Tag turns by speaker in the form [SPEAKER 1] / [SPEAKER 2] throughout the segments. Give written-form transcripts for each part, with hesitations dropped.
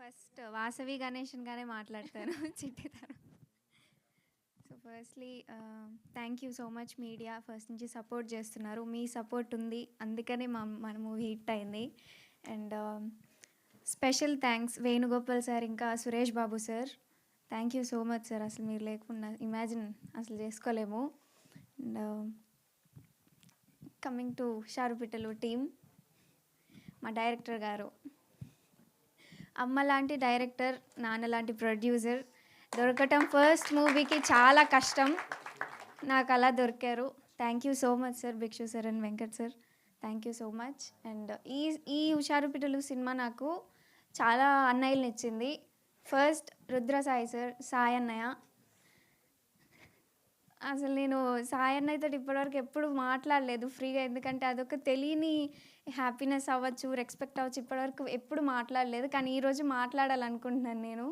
[SPEAKER 1] First Vasavi గణేషన్గానే మాట్లాడతాను చిట్టి తరం. So firstly thank you so much media, first నుంచి సపోర్ట్ చేస్తున్నారు. మీ సపోర్ట్ ఉంది, అందుకనే మన మూవీ హిట్ అయింది. And special thanks Venugopal sir, ఇంకా Suresh Babu sir. Thank you so much sir. అసలు మీరు లేకుండా ఇమాజిన్ అసలు చేసుకోలేము. అండ్ కమింగ్ టు షారుపిట్టలు టీమ్, మా డైరెక్టర్ గారు, అమ్మ లాంటి డైరెక్టర్, నాన్న లాంటి ప్రొడ్యూసర్ దొరకటం ఫస్ట్ మూవీకి చాలా కష్టం. నాకు అలా దొరికారు. Thank you so much sir, Bhikshu sir and Venkat sir. Thank you so much. And ఈ హుషారుపిట్టలు సినిమా నాకు చాలా అన్నయ్యలను ఇచ్చింది. ఫస్ట్ రుద్ర సాయి సార్, సాయి అన్నయ్య. అసలు నేను సాయి అన్నయ్యతో ఇప్పటివరకు ఎప్పుడు మాట్లాడలేదు ఫ్రీగా, ఎందుకంటే అదొక తెలియని హ్యాపీనెస్ అవ్వచ్చు, రెస్పెక్ట్ అవ్వచ్చు. ఇప్పటివరకు ఎప్పుడు మాట్లాడలేదు, కానీ ఈరోజు మాట్లాడాలనుకుంటున్నాను. నేను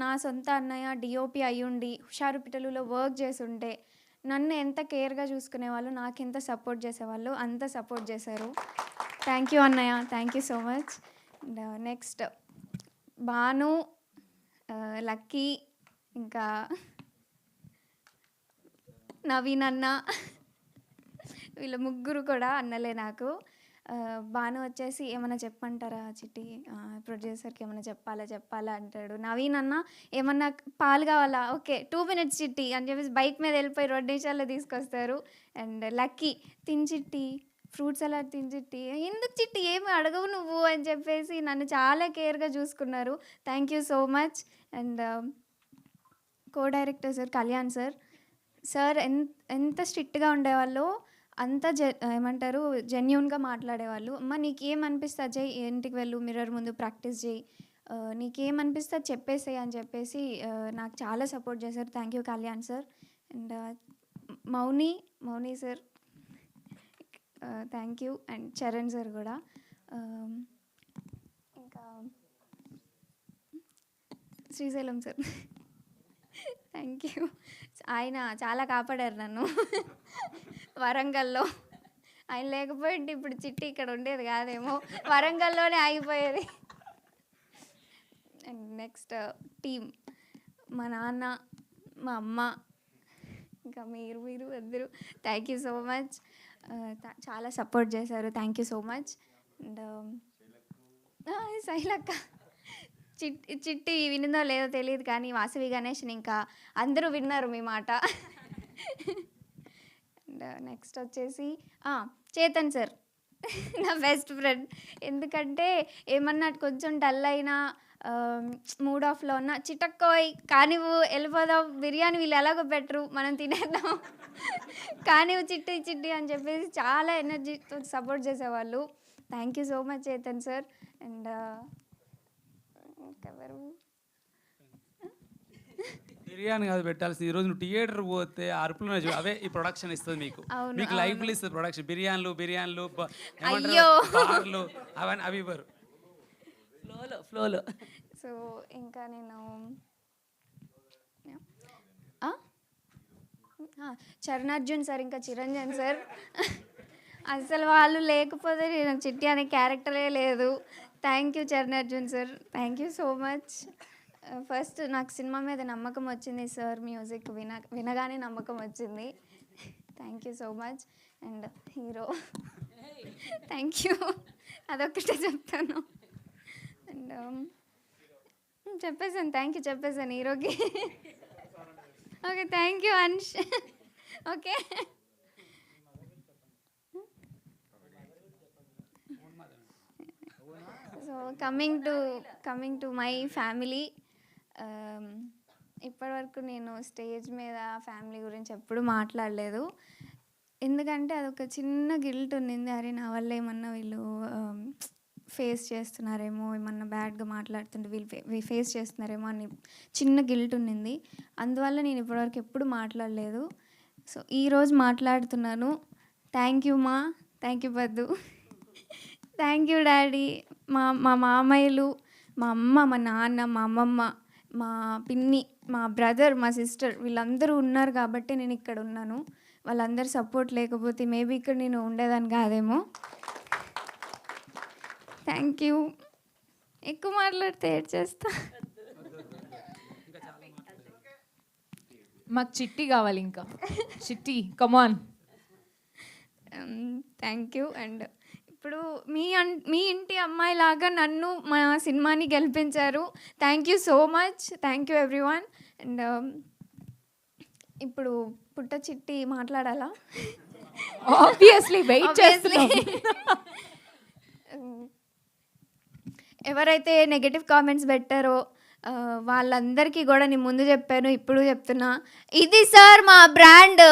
[SPEAKER 1] నా సొంత అన్నయ్య డిఓపి అయ్యుండి హుషారుపిట్టలులో వర్క్ చేసి ఉంటే నన్ను ఎంత కేర్గా చూసుకునేవాళ్ళు, నాకు ఎంత సపోర్ట్ చేసేవాళ్ళు, అంత సపోర్ట్ చేశారు. థ్యాంక్ యూ అన్నయ్య, thank you so much. And next Bhanu, lucky, ఇంకా నవీన్ అన్న, వీళ్ళ ముగ్గురు కూడా అన్నలే నాకు. భాను వచ్చేసి ఏమైనా చెప్పమంటారా చిట్టి, ప్రొడ్యూసర్కి ఏమైనా చెప్పాలా అంటాడు. నవీన్ అన్న ఏమన్నా పాలు కావాలా, ఓకే 2 minutes చిట్టి అని చెప్పేసి బైక్ మీద వెళ్ళిపోయి 2 నిమిషాల్లో తీసుకొస్తారు. అండ్ లక్కీ, తిని చిట్టి, ఫ్రూట్స్ అలా తిని చిట్టి, ఎందుకు చిట్టి ఏమి అడగవు నువ్వు అని చెప్పేసి నన్ను చాలా కేర్గా చూసుకున్నారు. Thank you so much. And co director sir Kalyan sir, ఎంత స్ట్రిక్ట్గా ఉండేవాళ్ళు, అంత ఏమంటారు జెన్యూన్గా మాట్లాడేవాళ్ళు. అమ్మ నీకేమనిపిస్తే అజయ్, ఇంటికి వెళ్ళు, మిర్రర్ ముందు ప్రాక్టీస్ చేయి, నీకేమనిపిస్తే చెప్పేసేయి అని చెప్పేసి నాకు చాలా సపోర్ట్ చేశారు. Thank you Kalyan sir. And Mouni sir, thank you. And Charan sir కూడా. ఇంకా శ్రీశైలం సార్, థ్యాంక్ యూ. ఆయన చాలా కాపాడారు నన్ను వరంగల్లో. ఆయన లేకపోయింటే ఇప్పుడు చిట్టి ఇక్కడ ఉండేది కాదేమో, వరంగల్లోనే ఆగిపోయేది. అండ్ నెక్స్ట్ టీమ్, మా నాన్న, మా అమ్మ, ఇంకా మీరు అందరూ థ్యాంక్ యూ సో మచ్. చాలా సపోర్ట్ చేశారు. Thank you so much. And శైలక్క, చిట్టి వినిందో లేదో తెలియదు, కానీ వాసవి గణేష్ని ఇంకా అందరూ విన్నారు మీ మాట. అండ్ నెక్స్ట్ వచ్చేసి చేతన్ సార్, నా బెస్ట్ ఫ్రెండ్. ఎందుకంటే ఏమన్నా కొంచెం డల్ అయినా, మూడ్ ఆఫ్లో ఉన్న, చిటక్కోయ్ కానివ్వు వెళ్ళిపోదాం, బిర్యానీ వీళ్ళు ఎలాగో పెట్టరు మనం తినేద్దాం, కానివ్వు చిట్టి అని చెప్పేసి చాలా ఎనర్జీతో సపోర్ట్ చేసేవాళ్ళు. Thank you so much Chetan sir. And ఇంకెవరు,
[SPEAKER 2] బిర్యానీ కాదు పెట్టాల్సింది. ఈరోజు నువ్వు థియేటర్ పోతే అరుపులు అవే ఈ ప్రొడక్షన్ ఇస్తుంది మీకు లైఫ్లు ఇస్తుంది ప్రొడక్షన్. బిర్యానీలు బార్లు అవన్నీ అవి ఇవ్వరు, ఫ్లోలో.
[SPEAKER 1] సో ఇంకా నేను చరణార్జున్ సార్, ఇంకా చిరంజన్ సార్, అసలు వాళ్ళు లేకపోతే నేను చిట్టి అనే క్యారెక్టరే లేదు. Thank you Charanarjun sir, thank you so much. First నాకు సినిమా మీద నమ్మకం వచ్చింది సార్, మ్యూజిక్ వినగానే నమ్మకం వచ్చింది. Thank you so much. And hero, thank you, అదొక్కటే చెప్తాను. అండ్ చెప్పేసాను, థ్యాంక్ యూ చెప్పేసాను హీరోకి. Okay thank you Ansh. Okay so coming to my family, ఇప్పటివరకు నేను స్టేజ్ మీద ఫ్యామిలీ గురించి ఎప్పుడు మాట్లాడలేదు, ఎందుకంటే అదొక చిన్న గిల్ట్ ఉన్నింది. అరే నా వల్ల ఏమన్నా వీళ్ళు ఫేస్ చేస్తున్నారేమో, ఏమన్నా బ్యాడ్గా మాట్లాడుతుంటే వీళ్ళు ఫేస్ చేస్తున్నారేమో అని చిన్న గిల్ట్ ఉన్నింది. అందువల్ల నేను ఇప్పటివరకు ఎప్పుడు మాట్లాడలేదు. సో ఈరోజు మాట్లాడుతున్నాను. థ్యాంక్ యూ మా, థ్యాంక్ యూ పద్దు, థ్యాంక్ యూ డాడీ, మా మామయ్యలు, మా అమ్మ, మా నాన్న, మా అమ్మమ్మ, మా పిన్ని, మా బ్రదర్, మా సిస్టర్, వీళ్ళందరూ ఉన్నారు కాబట్టి నేను ఇక్కడ ఉన్నాను. వాళ్ళందరూ సపోర్ట్ లేకపోతే మేబీ ఇక్కడ నేను ఉండేదాన్ని కాదేమో. Thank you. ఎక్కువ మాట్లాడితే ఏడ్ చేస్తా.
[SPEAKER 3] మాకు చిట్టి కావాలి ఇంకా. చిట్టి కమాన్.
[SPEAKER 1] Thank you. అండ్ ఇప్పుడు మీ ఇంటి అమ్మాయిలాగా నన్ను మా సినిమాని గెలిపించారు. Thank you so much. Thank you everyone. And ఇప్పుడు పుట్ట చిట్టి మాట్లాడాలా?
[SPEAKER 3] ఆబ్వియస్లీ వెయిట్ చేస్తున్నాం.
[SPEAKER 1] ఎవరైతే నెగటివ్ కామెంట్స్ పెట్టారో వాళ్ళందరికీ కూడా నేను ముందు చెప్పాను, ఇప్పుడు చెప్తున్నా, ఇది సార్ మా బ్రాండ్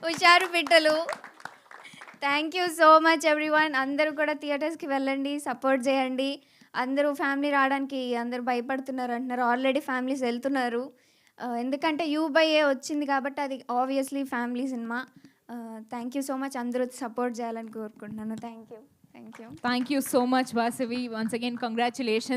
[SPEAKER 1] హుషారు పిట్టలు. Thank you so much everyone. అందరూ కూడా థియేటర్స్కి వెళ్ళండి, సపోర్ట్ చేయండి. అందరూ ఫ్యామిలీ రావడానికి అందరూ భయపడుతున్నారు అంటున్నారు. ఆల్రెడీ ఫ్యామిలీస్ వెళ్తున్నారు. ఎందుకంటే U/A వచ్చింది కాబట్టి అది obviously family cinema. Thank you so much. అందరూ సపోర్ట్ చేయాలని కోరుకుంటున్నాను. Thank you.
[SPEAKER 3] Thank you so much, Vasavi. Once again, congratulations.